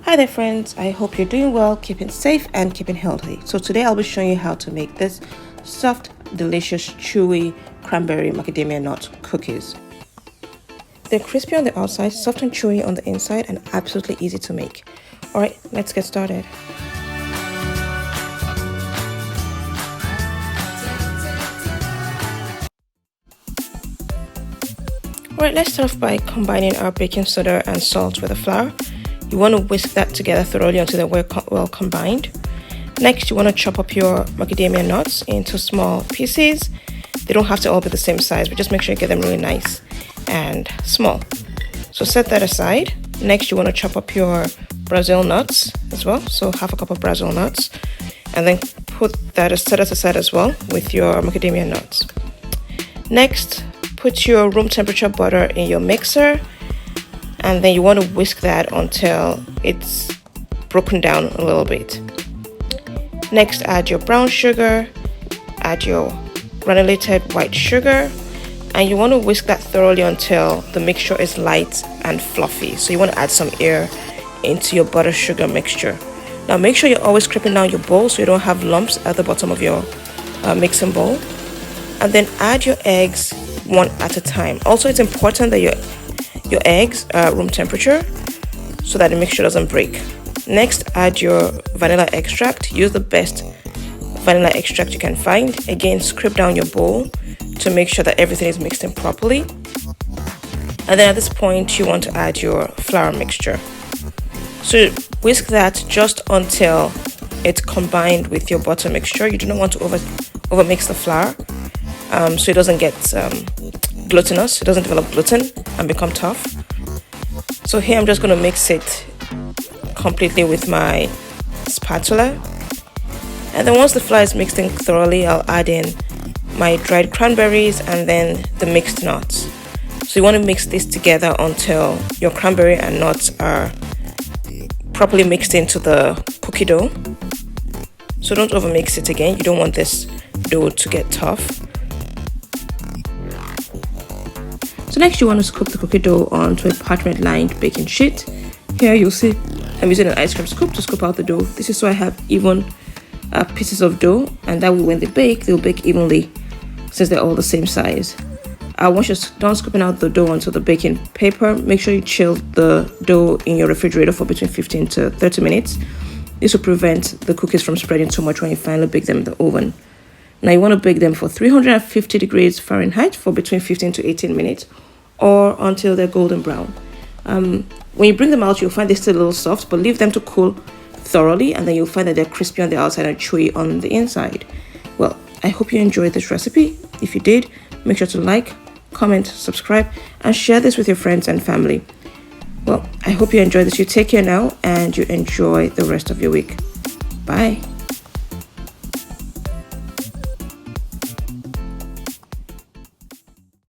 Hi there friends, I hope you're doing well, keeping safe and keeping healthy. So today I'll be showing you how to make this soft, delicious, chewy cranberry macadamia nut cookies. They're crispy on the outside, soft and chewy on the inside, and absolutely easy to make. Alright, let's get started. Alright, let's start off by combining our baking soda and salt with the flour. You want to whisk that together thoroughly until they're well combined. Next, you want to chop up your macadamia nuts into small pieces. They don't have to all be the same size, but just make sure you get them really nice and small. So set that aside. Next, you want to chop up your Brazil nuts as well. So half a cup of Brazil nuts. And then set it aside as well with your macadamia nuts. Next, put your room temperature butter in your mixer. And then you want to whisk that until it's broken down a little bit. Next, add your brown sugar, add your granulated white sugar, and you want to whisk that thoroughly until the mixture is light and fluffy. So you want to add some air into your butter sugar mixture. Now make sure you're always scraping down your bowl so you don't have lumps at the bottom of your mixing bowl. And then add your eggs one at a time. Also, it's important that your eggs are room temperature so that the mixture doesn't break. Next, add your vanilla extract. Use the best vanilla extract you can find. Again, scrape down your bowl to make sure that everything is mixed in properly. And then at this point, you want to add your flour mixture. So whisk that just until it's combined with your butter mixture. You do not want to over mix the flour so it doesn't get glutinous. It doesn't develop gluten and become tough. So here I'm just going to mix it completely with my spatula. And then once the flour is mixed in thoroughly, I'll add in my dried cranberries and then the mixed nuts. So you want to mix this together until your cranberry and nuts are properly mixed into the cookie dough. So don't over mix it again. You don't want this dough to get tough. So next you want to scoop the cookie dough onto a parchment lined baking sheet. Here you'll see I'm using an ice cream scoop to scoop out the dough. This is so I have even pieces of dough, and that way when they bake, they'll bake evenly since they're all the same size. Once you're done scooping out the dough onto the baking paper, make sure you chill the dough in your refrigerator for between 15 to 30 minutes. This will prevent the cookies from spreading too much when you finally bake them in the oven. Now you want to bake them for 350 degrees Fahrenheit for between 15 to 18 minutes or until they're golden brown. When you bring them out, you'll find they're still a little soft, but leave them to cool thoroughly, and then you'll find that they're crispy on the outside and chewy on the inside. Well, I hope you enjoyed this recipe. If you did, make sure to like, comment, subscribe, and share this with your friends and family. Well, I hope you enjoyed this. You take care now, and you enjoy the rest of your week. Bye.